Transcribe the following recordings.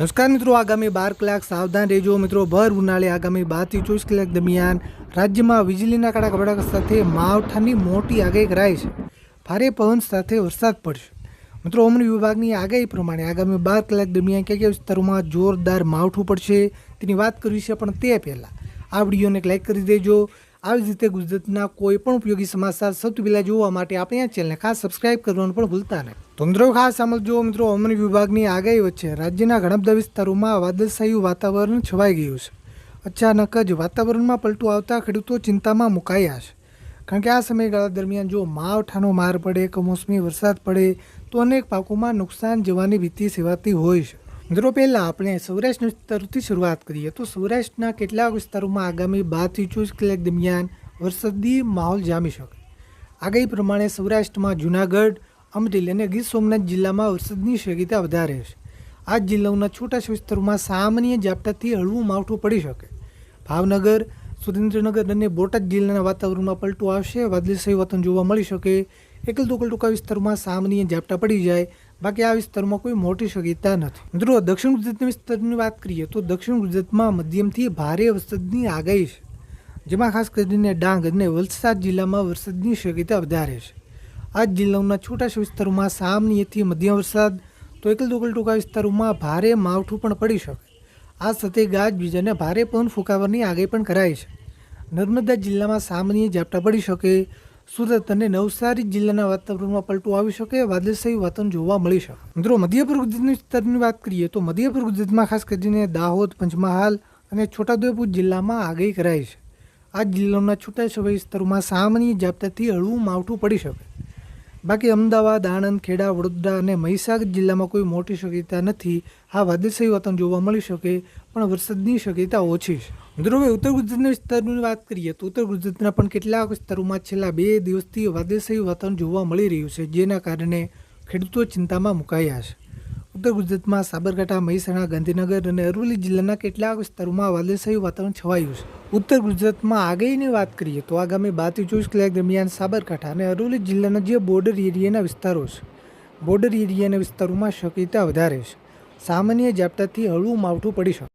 નમસ્કાર મિત્રો, આગામી 12 કલાક સાવધાન રહેજો મિત્રો। ભર ઉનાળે આગામી 12 થી 24 કલાક દરમિયાન રાજ્યમાં વીજળીના કડાકા ભડાકા સાથે માવઠાની મોટી આગાહી કરાઈ છે। ભારે પવન સાથે વરસાદ પડશે મિત્રો। હવામાન વિભાગની આગાહી પ્રમાણે આગામી 12 કલાક દરમિયાન કયા કયા વિસ્તારોમાં જોરદાર માવઠું પડશે તેની વાત કરવી છે, પણ તે પહેલાં આ વિડીયોને એક લાઇક કરી દેજો। આવી જ રીતે ગુજરાતના કોઈ પણ ઉપયોગી સમાચાર સૌથી પહેલાં જોવા માટે આપણે આ ચેનલને ખાસ સબસ્ક્રાઇબ કરવાનું પણ ભૂલતા નહીં। તો મિત્રો ખાસ સમજો મિત્રો, હવામાન વિભાગની આગાહી વચ્ચે રાજ્યના ઘણા બધા વિસ્તારોમાં વાદળછાયું વાતાવરણ છવાઈ ગયું છે। અચાનક જ વાતાવરણમાં પલટો આવતા ખેડૂતો ચિંતામાં મુકાયા છે, કારણ કે આ સમયગાળા દરમિયાન જો માવઠાનો માર પડે, કમોસમી વરસાદ પડે તો અનેક પાકોમાં નુકસાન જવાની ભીતિ સેવાતી હોય છે। મિત્રો પહેલાં આપણે સૌરાષ્ટ્રના વિસ્તારોથી શરૂઆત કરીએ તો સૌરાષ્ટ્રના કેટલાક વિસ્તારોમાં આગામી 12 થી 24 કલાક દરમિયાન વરસાદી માહોલ જામી શકે। આગાહી પ્રમાણે સૌરાષ્ટ્રમાં જૂનાગઢ, અમરેલી અને ગીર સોમનાથ જિલ્લામાં વરસાદની શક્યતા વધારે છે। આ જિલ્લાઓના છૂટાછવાયા વિસ્તારોમાં સામાન્ય ઝાપટાથી હળવું માવઠું પડી શકે। ભાવનગર, સુરેન્દ્રનગર અને બોટાદ જિલ્લાના વાતાવરણમાં પલટો આવશે, વાદળછાયું વાતાવરણ જોવા મળી શકે। એકલ દોકલ ટૂંકા વિસ્તારોમાં સામાન્ય ઝાપટા પડી જાય, બાકી આ વિસ્તારમાં કોઈ મોટી શક્યતા નથી। મિત્રો દક્ષિણ ગુજરાતના વિસ્તારની વાત કરીએ તો દક્ષિણ ગુજરાતમાં મધ્યમથી ભારે વરસાદની આગાહી છે, જેમાં ખાસ કરીને ડાંગ અને વલસાડ જિલ્લામાં વરસાદની શક્યતા વધારે છે। આ જિલ્લાઓના છૂટાછવાયા વિસ્તારોમાં સામાન્યથી મધ્યમ વરસાદ તો એકલ દોકલ ટૂંકા વિસ્તારોમાં ભારે માવઠું પણ પડી શકે। આ સાથે ગાજવીજ અને ભારે પવન ફૂંકાવાની આગાહી પણ કરાઈ છે। નર્મદા જિલ્લામાં સામાન્ય ઝાપટા પડી શકે। સુરત અને નવસારી જિલ્લાના વાતાવરણમાં પલટો આવી શકે, વાદળછાયું વાતાવરણ જોવા મળી શકે। મિત્રો મધ્યપૂર્વ ગુજરાતના વિસ્તારની વાત કરીએ તો મધ્યપૂર્વ ગુજરાતમાં ખાસ કરીને દાહોદ, પંચમહાલ અને છોટાઉદેપુર જિલ્લામાં આગાહી કરાઈ છે। આ જિલ્લાઓના છૂટાછવાયા વિસ્તારોમાં સામાન્ય ઝાપટાથી હળવું માવઠું પડી શકે। બાકી અમદાવાદ, આણંદ, ખેડા, વડોદરા અને મહીસાગર જિલ્લામાં કોઈ મોટી શક્યતા નથી। આ વાદળછાયું વાતાવરણ જોવા મળી શકે, પણ વરસાદની શક્યતા ઓછી છે। મિત્રો હવે ઉત્તર ગુજરાતના વિસ્તારની વાત કરીએ તો ઉત્તર ગુજરાતના પણ કેટલાક વિસ્તારોમાં છેલ્લા 2 દિવસથી વાદળછાયું વાતાવરણ જોવા મળી રહ્યું છે, જેના કારણે ખેડૂતો ચિંતામાં મુકાયા છે। ઉત્તર ગુજરાતમાં સાબરકાંઠા, મહેસાણા, ગાંધીનગર અને અરવલ્લી જિલ્લાના કેટલાક વિસ્તારોમાં વાદળછાયું વાતાવરણ છવાયું છે। ઉત્તર ગુજરાતમાં આગાહીની વાત કરીએ તો આગામી 12 થી 24 કલાક દરમિયાન સાબરકાંઠા અને અરવલ્લી જિલ્લાના જે બોર્ડર એરિયાના વિસ્તારો છે, બોર્ડર એરિયાના વિસ્તારોમાં શક્યતા વધારે છે। સામાન્ય ઝાપટાથી હળવું માવઠું પડી શકે।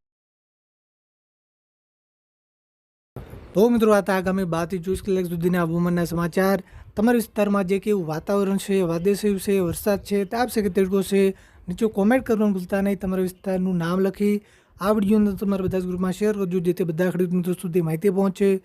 તો મિત્રો આ આગામી 12 થી 24 કલાક સુધીના હવામાનના સમાચાર। તમારા વિસ્તારમાં જે કેવું વાતાવરણ છે, વાદળછાયું છે, વરસાદ છે, તાપ છે કે તડકો છે, નીચે કોમેન્ટ કરવાનું ભૂલતા નહીં। તમારા વિસ્તારનું નામ લખી આ વિડીયોને તમારા બધા જ ગ્રુપમાં શેર કરજો, જેથી બધા ખેડૂત મિત્રો સુધી માહિતી પહોંચે।